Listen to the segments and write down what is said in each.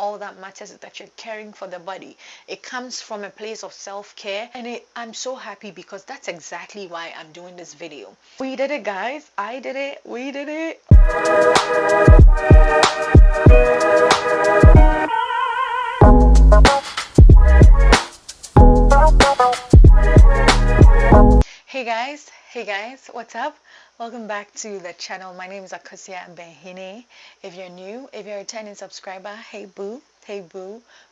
all that matters is that you're caring for the body. It comes from a place of self-care, and I'm so happy because that's exactly why I'm doing this video. We did it, guys. I did it. We did it. Hey guys, what's up? Welcome back to the channel. My name is akosuabenhene. If you're new, if you're a returning subscriber, hey boo,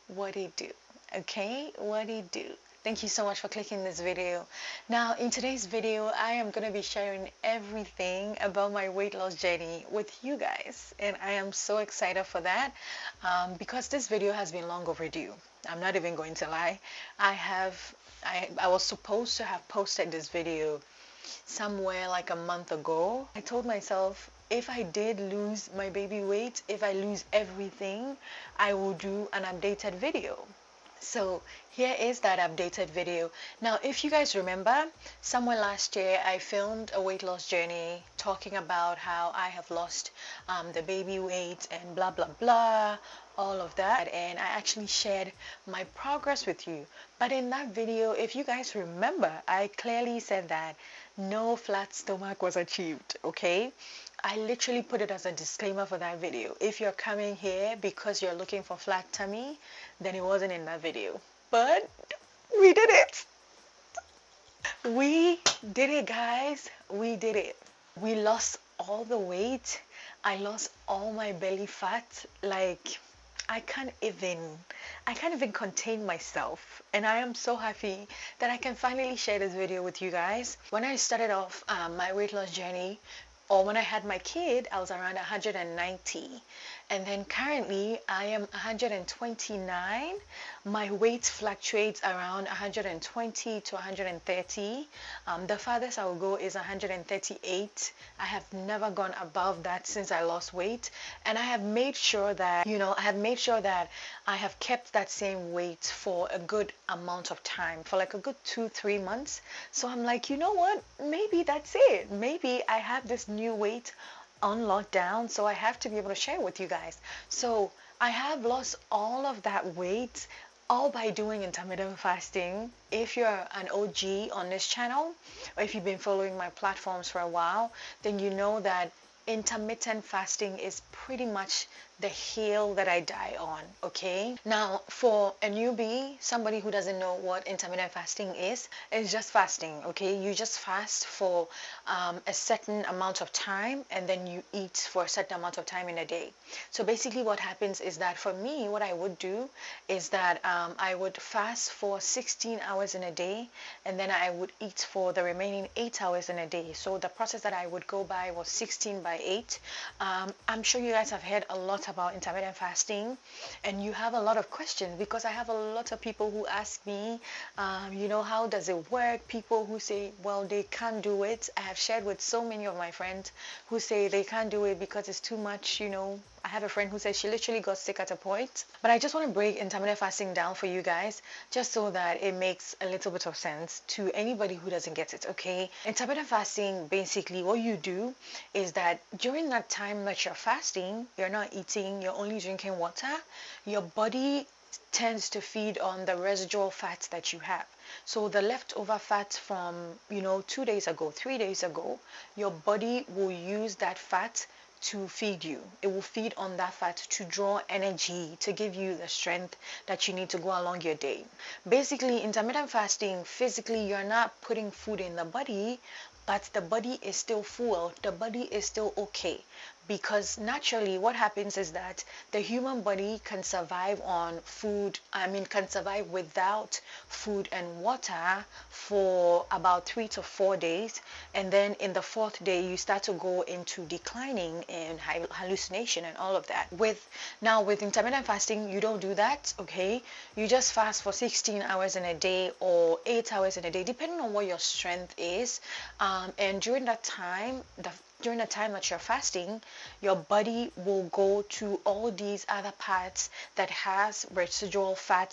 what do you do? Okay, what do you do? Thank you so much for clicking this video. Now, in today's video, I am going to be sharing everything about my weight loss journey with you guys. And I am so excited for that because this video has been long overdue. I'm not even going to lie. I was supposed to have posted this video somewhere like a month ago. I told myself if I did lose my baby weight, if I lose everything, I will do an updated video. So here is that updated video. Now, if you guys remember, somewhere last year I filmed a weight loss journey talking about how I have lost the baby weight and blah blah blah, all of that, and I actually shared my progress with you. But in that video, if you guys remember, I clearly said that no flat stomach was achieved, okay? I literally put it as a disclaimer for that video. If you're coming here because you're looking for flat tummy, then it wasn't in that video. But we did it. We did it, guys. We did it. We lost all the weight. I lost all my belly fat. Like, I can't even contain myself, and I am so happy that I can finally share this video with you guys. When I started off my weight loss journey, or when I had my kid, I was around 190, and then currently I am 129. My weight fluctuates around 120 to 130. The farthest I will go is 138. I have never gone above that since I lost weight, and I have made sure that, I have kept that same weight for a good amount of time, for like a good 2-3 months. So I'm like, you know what? Maybe that's it. Maybe I have this new weight on lockdown, so I have to be able to share with you guys. So I have lost all of that weight, all by doing intermittent fasting. If you're an OG on this channel, or if you've been following my platforms for a while, then you know that intermittent fasting is pretty much the hill that I die on, okay? Now, for a newbie, somebody who doesn't know what intermittent fasting is, it's just fasting, okay? You just fast for a certain amount of time, and then you eat for a certain amount of time in a day. So basically what happens is that for me, what I would do is that I would fast for 16 hours in a day, and then I would eat for the remaining 8 hours in a day. So the process that I would go by was 16 by 8. I'm sure you guys have heard a lot about intermittent fasting, and you have a lot of questions because I have a lot of people who ask me, how does it work? People who say, well, they can't do it. I have shared with so many of my friends who say they can't do it because it's too much, I have a friend who says she literally got sick at a point. But I just want to break intermittent fasting down for you guys, just so that it makes a little bit of sense to anybody who doesn't get it, okay? Intermittent fasting, basically what you do is that during that time that you're fasting, you're not eating, you're only drinking water, your body tends to feed on the residual fat that you have. So the leftover fat from, 2 days ago, 3 days ago, your body will use that fat to feed you. It will feed on that fat to draw energy, to give you the strength that you need to go along your day. Basically, intermittent fasting, physically, you're not putting food in the body, but the body is still full, the body is still okay. Because naturally what happens is that the human body can survive can survive without food and water for about 3 to 4 days, and then in the 4th day you start to go into declining and hallucination and all of that. With intermittent fasting, you don't do that, okay? You just fast for 16 hours in a day or 8 hours in a day, depending on what your strength is, and during that time, during the time that you're fasting, your body will go to all these other parts that has residual fat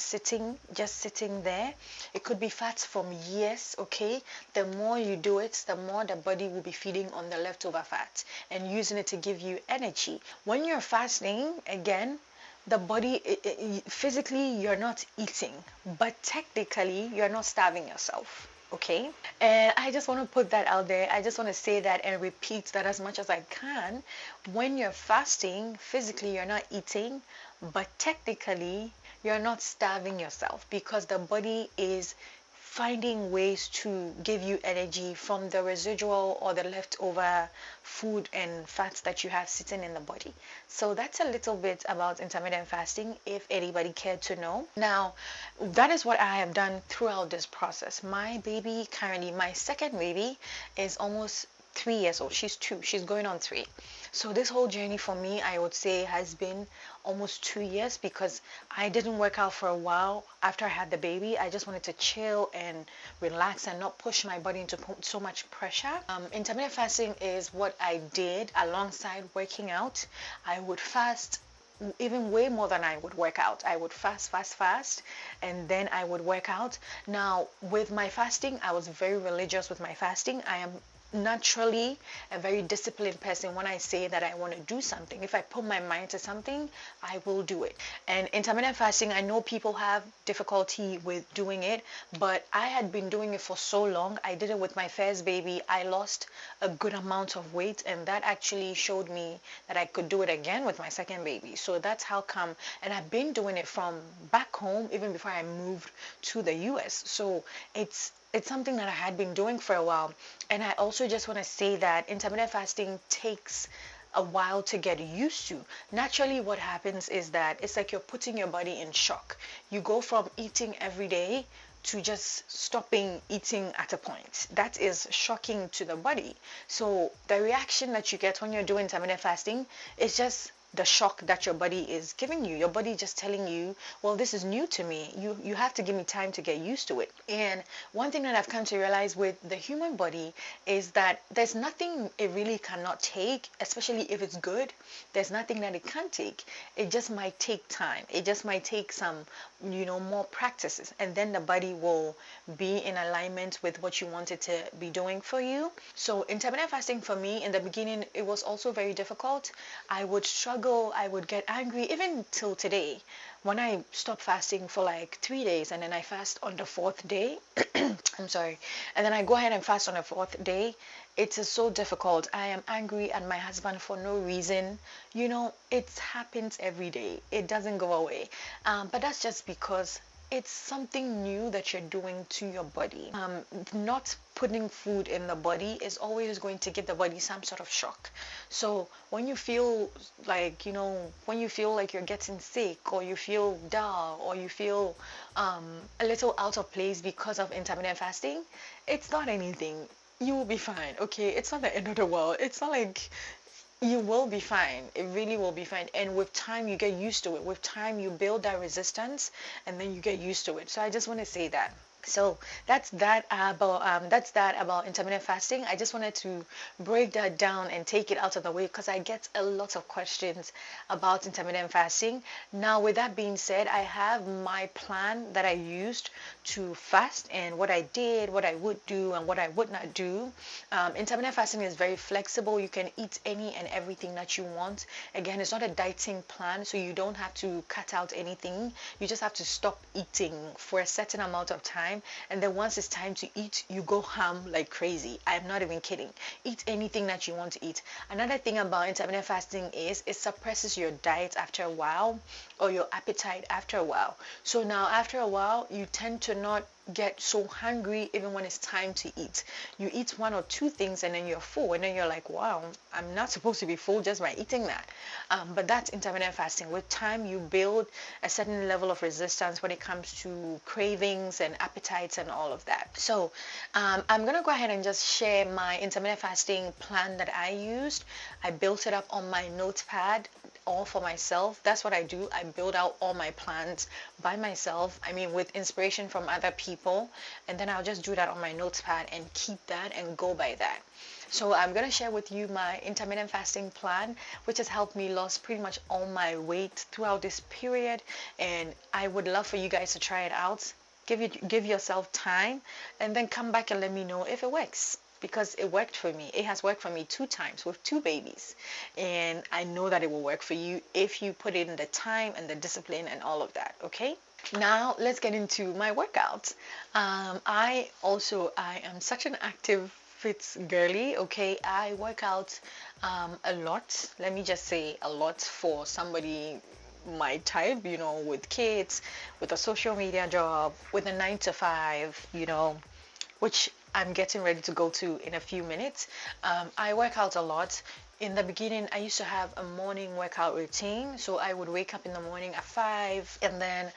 just sitting there. It could be fats from years, okay? The more you do it, the more the body will be feeding on the leftover fat and using it to give you energy. When you're fasting, again, the body, physically you're not eating, but technically you're not starving yourself. Okay, and I just want to put that out there. I just want to say that and repeat that as much as I can. When you're fasting, physically you're not eating, but technically you're not starving yourself, because the body is finding ways to give you energy from the residual or the leftover food and fats that you have sitting in the body. So that's a little bit about intermittent fasting, if anybody cared to know. Now, that is what I have done throughout this process. My baby, currently my second baby, is almost 3 years old. She's 2. She's going on 3. So this whole journey for me, I would say, has been almost 2 years, because I didn't work out for a while after I had the baby. I just wanted to chill and relax and not push my body into so much pressure. Intermittent fasting is what I did alongside working out. I would fast even way more than I would work out. I would fast, and then I would work out. Now, with my fasting, I was very religious with my fasting. I am naturally a very disciplined person. When I say that I want to do something, if I put my mind to something, I will do it. And intermittent fasting, I know people have difficulty with doing it, but I had been doing it for so long. I did it with my first baby. I lost a good amount of weight, and that actually showed me that I could do it again with my second baby. So that's how come. And I've been doing it from back home even before I moved to the US. So it's something that I had been doing for a while. And I also just want to say that intermittent fasting takes a while to get used to. Naturally, what happens is that it's like you're putting your body in shock. You go from eating every day to just stopping eating at a point. That is shocking to the body. So the reaction that you get when you're doing intermittent fasting is just the shock that your body is giving you. Your body just telling you, well, this is new to me. You have to give me time to get used to it. And one thing that I've come to realize with the human body is that there's nothing it really cannot take, especially if it's good. There's nothing that it can't take. It just might take time. It just might take some, more practices, and then the body will be in alignment with what you want it to be doing for you. So intermittent fasting for me in the beginning, it was also very difficult. I would struggle, I would get angry, even till today. When I stop fasting for like 3 days and then I fast on the 4th day, I'm sorry, and then I go ahead and fast on the 4th day, it is so difficult. I am angry at my husband for no reason. It happens every day. It doesn't go away. But that's just because it's something new that you're doing to your body. Not putting food in the body is always going to give the body some sort of shock. So when you feel like, you're getting sick, or you feel dull, or you feel a little out of place because of intermittent fasting, it's not anything. You will be fine, okay? It's not the end of the world. It's not like, you will be fine. It really will be fine. And with time, you get used to it. With time, you build that resistance, and then you get used to it. So I just want to say that. So that's that about intermittent fasting. I just wanted to break that down and take it out of the way, because I get a lot of questions about intermittent fasting. Now, with that being said, I have my plan that I used to fast, and what I did, what I would do, and what I would not do. Intermittent fasting is very flexible. You can eat any and everything that you want. Again, it's not a dieting plan, so you don't have to cut out anything. You just have to stop eating for a certain amount of time, and then once it's time to eat, you go ham like crazy. I'm not even kidding. Eat anything that you want to eat. Another thing about intermittent fasting is it suppresses your diet after a while, or your appetite after a while. So now after a while, you tend to not get so hungry even when it's time to eat. You eat 1 or 2 things and then you're full, and then you're like, wow, I'm not supposed to be full just by eating that. But that's intermittent fasting. With time, you build a certain level of resistance when it comes to cravings and appetites and all of that. So I'm gonna go ahead and just share my intermittent fasting plan that I used. I built it up on my notepad, all for myself. That's what I do. I build out all my plans by myself. I mean, with inspiration from other people, and then I'll just do that on my notepad and keep that and go by that. So I'm going to share with you my intermittent fasting plan, which has helped me lose pretty much all my weight throughout this period, and I would love for you guys to try it out. Give yourself time, and then come back and let me know if it works. because it worked for me. It has worked for me 2 times with 2 babies. And I know that it will work for you if you put in the time and the discipline and all of that, okay? Now let's get into my workouts. I am such an active fit girly, okay? I work out a lot. Let me just say a lot for somebody my type, with kids, with a social media job, with a 9 to 5, which I'm getting ready to go to in a few minutes. I work out a lot. In the beginning, I used to have a morning workout routine. So I would wake up in the morning at 5 and then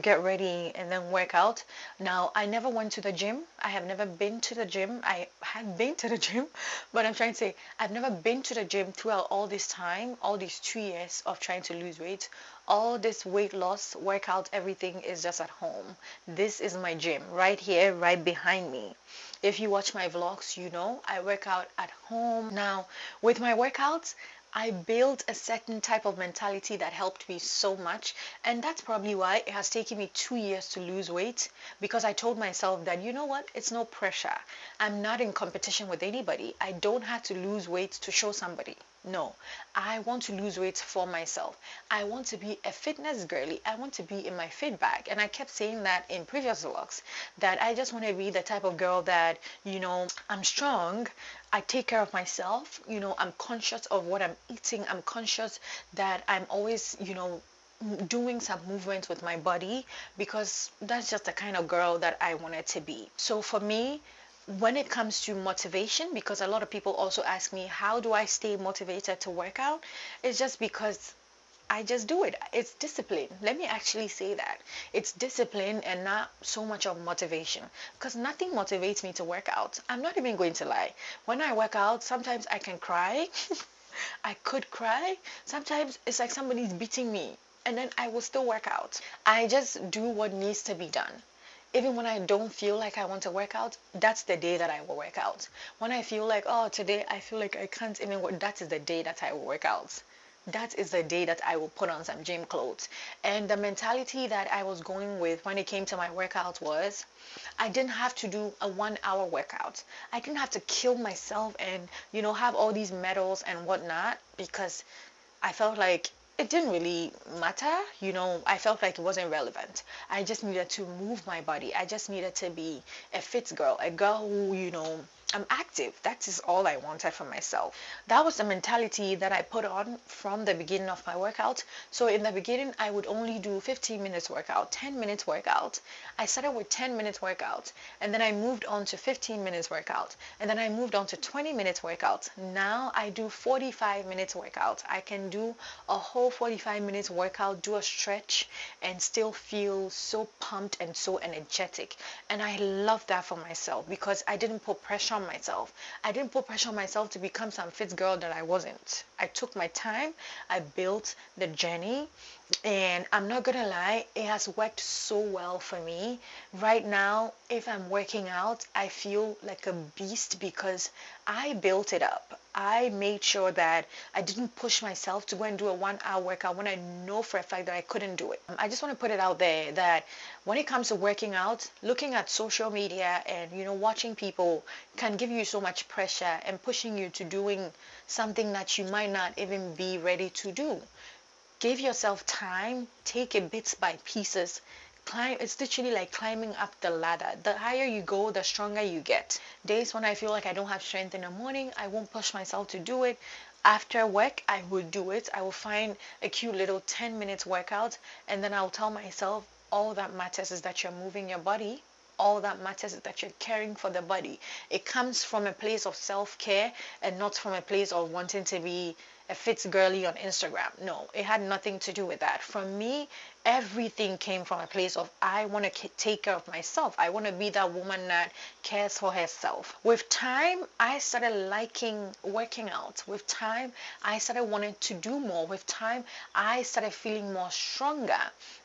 get ready and then work out. Now, I never went to the gym. I have never been to the gym. I have been to the gym, but I'm trying to say I've never been to the gym throughout all this time, all these 2 years of trying to lose weight. All this weight loss, workout, everything is just at home. This is my gym right here, right behind me. If you watch my vlogs, I work out at home. Now, with my workouts, I built a certain type of mentality that helped me so much. And that's probably why it has taken me 2 years to lose weight, because I told myself that, you know what, it's no pressure. I'm not in competition with anybody. I don't have to lose weight to show somebody. No, I want to lose weight for myself. I want to be a fitness girly. I want to be in my fit bag. And I kept saying that in previous vlogs, that I just want to be the type of girl that, I'm strong. I take care of myself. I'm conscious of what I'm eating. I'm conscious that I'm always, doing some movement with my body, because that's just the kind of girl that I wanted to be. So for me, when it comes to motivation, because a lot of people also ask me, how do I stay motivated to work out? It's just because I just do it. It's discipline. Let me actually say that. It's discipline and not so much of motivation, because nothing motivates me to work out. I'm not even going to lie. When I work out, sometimes I can cry. I could cry. Sometimes it's like somebody's beating me, and then I will still work out. I just do what needs to be done. Even when I don't feel like I want to work out, that's the day that I will work out. When I feel like, oh, today I feel like I can't even work, that is the day that I will work out. That is the day that I will put on some gym clothes. And the mentality that I was going with when it came to my workout was, I didn't have to do a 1 hour workout. I didn't have to kill myself and, have all these medals and whatnot, because I felt like it didn't really matter. I felt like it wasn't relevant. I just needed to move my body. I just needed to be a fit girl, a girl who, I'm active. That is all I wanted for myself. That was the mentality that I put on from the beginning of my workout. So in the beginning, I would only do 15 minutes workout, 10 minutes workout. I started with 10 minutes workout, and then I moved on to 15 minutes workout, and then I moved on to 20 minutes workout. Now I do 45 minutes workout. I can do a whole 45 minutes workout, do a stretch, and still feel so pumped and so energetic. And I love that for myself, because I didn't put pressure on myself. I didn't put pressure on myself to become some fit girl that I wasn't. I took my time. I built the journey. And I'm not gonna lie, it has worked so well for me. Right now, if I'm working out, I feel like a beast, because I built it up. I made sure that I didn't push myself to go and do a 1 hour workout when I know for a fact that I couldn't do it. I just want to put it out there that when it comes to working out, looking at social media and, watching people can give you so much pressure and pushing you to doing something that you might not even be ready to do. Give yourself time, take it bits by pieces. Climb. It's literally like climbing up the ladder. The higher you go, the stronger you get. Days when I feel like I don't have strength in the morning, I won't push myself to do it. After work, I will do it. I will find a cute little 10 minutes workout, and then I'll tell myself, all that matters is that you're moving your body. All that matters is that you're caring for the body. It comes from a place of self-care and not from a place of wanting to be a fit girly on Instagram. No, it had nothing to do with that. For me, everything came from a place of, I want to take care of myself. I want to be that woman that cares for herself. With time, I started liking working out. With time, I started wanting to do more. With time, I started feeling more stronger.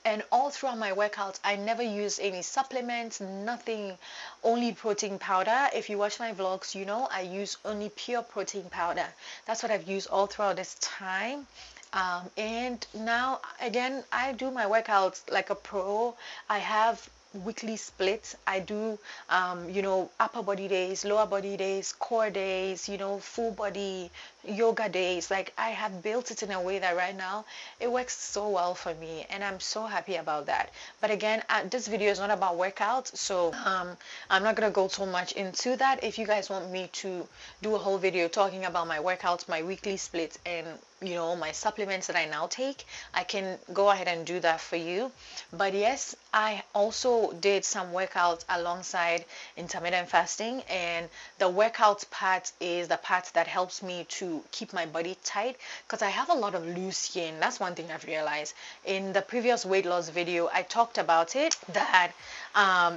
And all throughout my workouts, I never used any supplements, nothing, only protein powder. If you watch my vlogs, I use only pure protein powder. That's what I've used all throughout this time. And now, again, I do my workouts like a pro. I have weekly splits. I do, upper body days, lower body days, core days, full body yoga days. Like, I have built it in a way that right now it works so well for me, and I'm so happy about that. But again, this video is not about workouts, so I'm not gonna go so much into that. If you guys want me to do a whole video talking about my workouts, my weekly splits, and my supplements that I now take, I can go ahead and do that for you. But yes, I also did some workouts alongside intermittent fasting, and the workouts part is the part that helps me to keep my body tight, because I have a lot of loose skin. That's one thing I've realized. In the previous weight loss video, I talked about it, that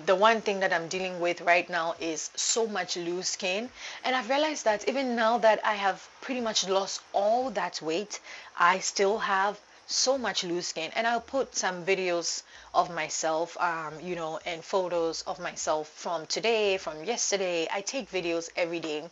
the one thing that I'm dealing with right now is so much loose skin, and I've realized that even now that I have pretty much lost all that weight, I still have so much loose skin. And I'll put some videos of myself, and photos of myself from today, from yesterday. I take videos every day,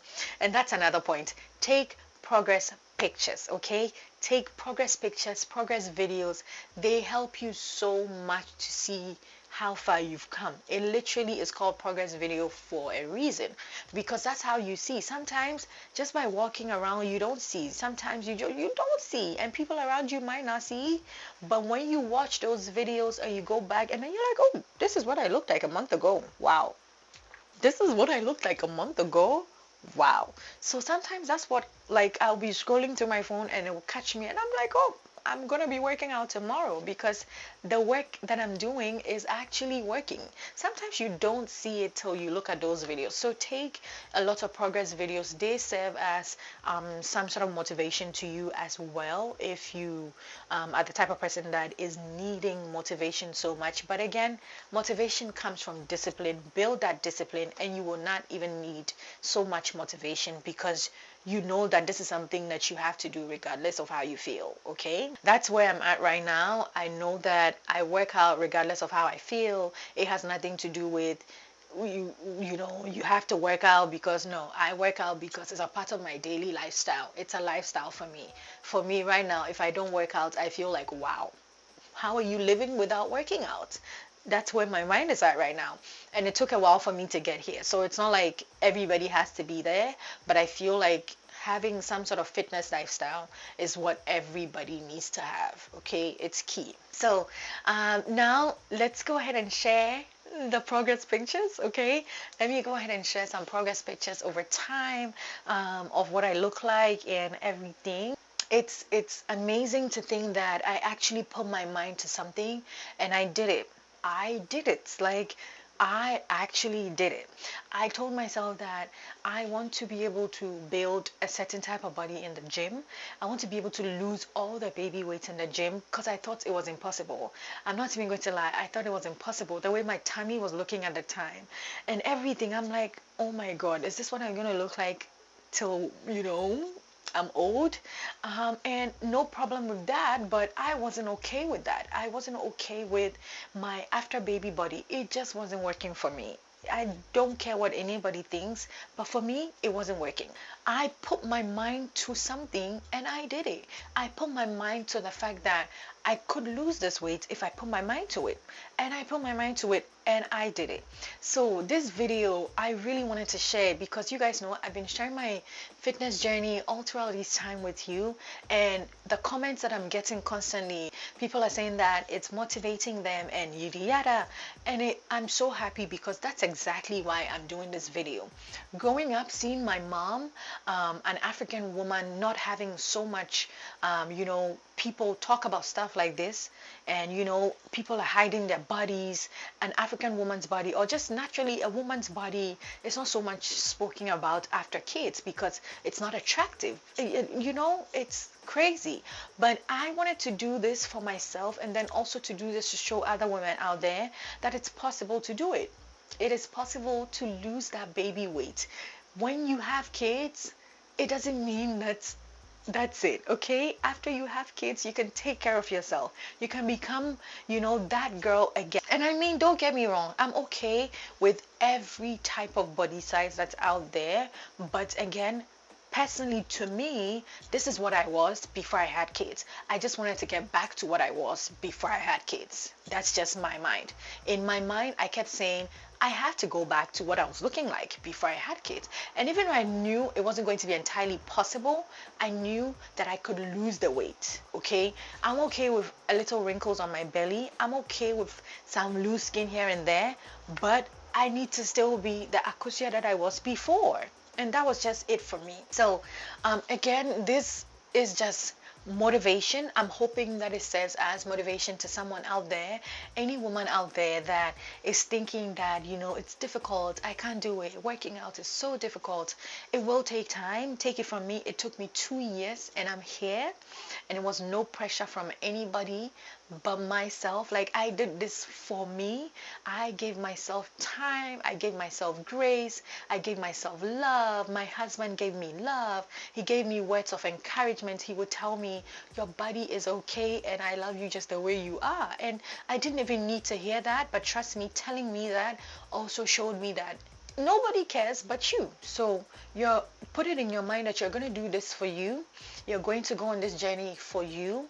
and that's another point. Take progress pictures, okay? Take progress pictures, progress videos. They help you so much to see how far you've come. It literally is called progress video for a reason, because that's how you see. Sometimes just by walking around you don't see. Sometimes you don't see, and people around you might not see. But when you watch those videos and you go back, and then you're like, oh, this is what I looked like a month ago. Wow. This is what I looked like a month ago. Wow. So sometimes that's what, like, I'll be scrolling through my phone and it will catch me, and I'm like, oh, I'm going to be working out tomorrow, because the work that I'm doing is actually working. Sometimes you don't see it till you look at those videos. So take a lot of progress videos. They serve as some sort of motivation to you as well, if you are the type of person that is needing motivation so much. But again, motivation comes from discipline. Build that discipline, and you will not even need so much motivation, because you know that this is something that you have to do regardless of how you feel, okay? That's where I'm at right now. I know that I work out regardless of how I feel. It has nothing to do with you have to work out, because no, I work out because it's a part of my daily lifestyle. It's a lifestyle for me. For me right now, if I don't work out, I feel like, wow, how are you living without working out? That's where my mind is at right now. And it took a while for me to get here. So it's not like everybody has to be there, but I feel like having some sort of fitness lifestyle is what everybody needs to have. Okay, it's key. So now let's go ahead and share the progress pictures. Okay, let me go ahead and share some progress pictures over time, of what I look like and everything. It's amazing to think that I actually put my mind to something and I did it. I did it. Like, I actually did it. I told myself that I want to be able to build a certain type of body in the gym. I want to be able to lose all the baby weight in the gym, because I thought it was impossible. I'm not even going to lie. I thought it was impossible. The way my tummy was looking at the time and everything, I'm like, oh my God, is this what I'm going to look like till, I'm old? And no problem with that, but I wasn't okay with that. I wasn't okay with my after baby body. It just wasn't working for me. I don't care what anybody thinks, but for me, it wasn't working. I put my mind to something and I did it. I put my mind to the fact that I could lose this weight if I put my mind to it. And I put my mind to it and I did it. So this video, I really wanted to share, because you guys know I've been sharing my fitness journey all throughout this time with you, and the comments that I'm getting constantly, people are saying that it's motivating them and yada yada, and I'm so happy, because that's exactly why I'm doing this video. Growing up, seeing my mom, an African woman, not having so much, people talk about stuff like this, and people are hiding their bodies. An African woman's body, or just naturally a woman's body, is not so much spoken about after kids, because it's not attractive. It's crazy. But I wanted to do this for myself, and then also to do this to show other women out there that it's possible to do it. It is possible to lose that baby weight. When you have kids, it doesn't mean that's it, okay? After you have kids, you can take care of yourself. You can become, that girl again. And I mean, don't get me wrong, I'm okay with every type of body size that's out there. But again, personally, to me, this is what I was before I had kids. I just wanted to get back to what I was before I had kids. That's just my mind. In my mind, I kept saying I had to go back to what I was looking like before I had kids. And even though I knew it wasn't going to be entirely possible, I knew that I could lose the weight. Okay, I'm okay with a little wrinkles on my belly. I'm okay with some loose skin here and there, but I need to still be the Akosia that I was before. And that was just it for me. So again, this is just motivation. I'm hoping that it serves as motivation to someone out there, any woman out there that is thinking that, you know, it's difficult, I can't do it, working out is so difficult. It will take time. Take it from me, it took me 2 years and I'm here, and it was no pressure from anybody but myself. Like, I did this for me. I gave myself time, I gave myself grace, I gave myself love. My husband gave me love. He gave me words of encouragement. He would tell me, your body is okay and I love you just the way you are. And I didn't even need to hear that, but trust me, telling me that also showed me that nobody cares but you. So you're put it in your mind that you're going to do this for you. You're going to go on this journey for you,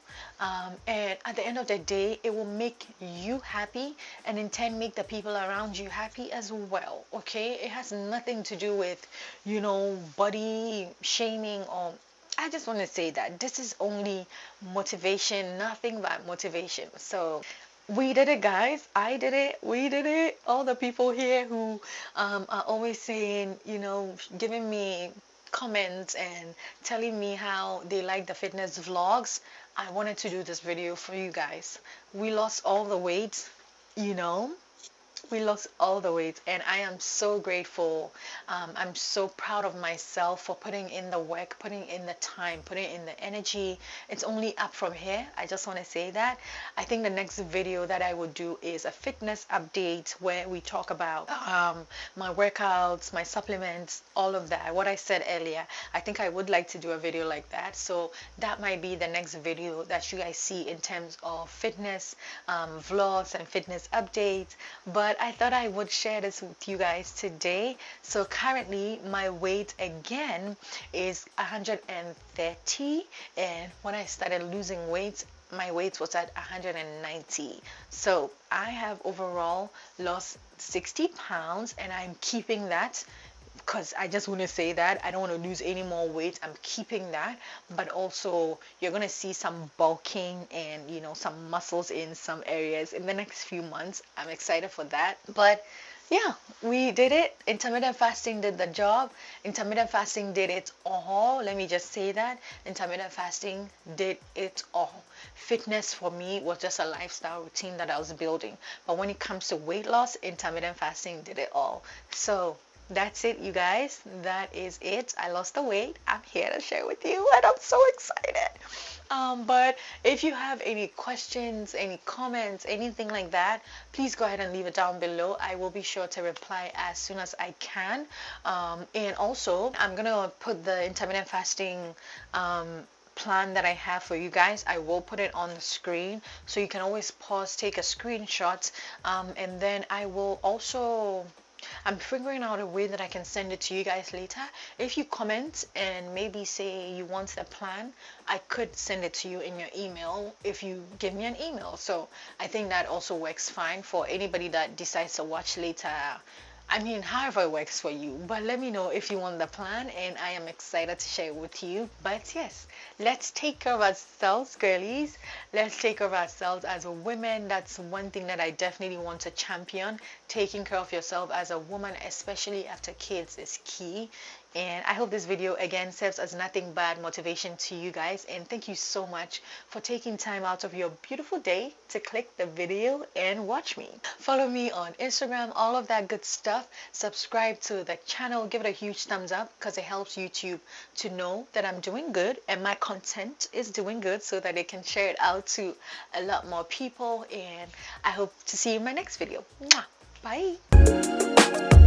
and at the end of the day, it will make you happy, and in turn make the people around you happy as well. Okay, it has nothing to do with, you know, body shaming. Or I just want to say that this is only motivation, nothing but motivation. So we did it, guys. I did it. We did it. All the people here who are always saying, you know, giving me comments and telling me how they like the fitness vlogs. I wanted to do this video for you guys. We lost all the weight, you know. We lost all the weight, and I am so grateful. I'm so proud of myself for putting in the work, putting in the time, putting in the energy. It's only up from here. I just want to say that. I think the next video that I will do is a fitness update where we talk about my workouts, my supplements, all of that. What I said earlier, I think I would like to do a video like that. So that might be the next video that you guys see in terms of fitness vlogs and fitness updates. But I thought I would share this with you guys today. So currently my weight again is 130, and when I started losing weight, my weight was at 190. So I have overall lost 60 pounds, and I'm keeping that because I just want to say that I don't want to lose any more weight. I'm keeping that, but also you're going to see some bulking and, you know, some muscles in some areas in the next few months. I'm excited for that. But yeah, we did it. Intermittent fasting did the job. Intermittent fasting did it all. Let me just say that. Intermittent fasting did it all. Fitness for me was just a lifestyle routine that I was building. But when it comes to weight loss, intermittent fasting did it all. So that's it, you guys. That is it. I lost the weight. I'm here to share with you, and I'm so excited. But if you have any questions, any comments, anything like that, please go ahead and leave it down below. I will be sure to reply as soon as I can. And also, I'm gonna put the intermittent fasting plan that I have for you guys. I will put it on the screen, so you can always pause, take a screenshot, and then I will also, I'm figuring out a way that I can send it to you guys later. If you comment and maybe say you want the plan, I could send it to you in your email if you give me an email. So I think that also works fine for anybody that decides to watch later. I mean, however it works for you. But let me know if you want the plan, and I am excited to share it with you. But yes, let's take care of ourselves, girlies. Let's take care of ourselves as women. That's one thing that I definitely want to champion. Taking care of yourself as a woman, especially after kids, is key. And I hope this video again serves as nothing but motivation to you guys. And thank you so much for taking time out of your beautiful day to click the video and watch me. Follow me on Instagram, all of that good stuff. Subscribe to the channel, give it a huge thumbs up, because it helps YouTube to know that I'm doing good and my content is doing good, so that they can share it out to a lot more people. And I hope to see you in my next video. Mwah! Bye.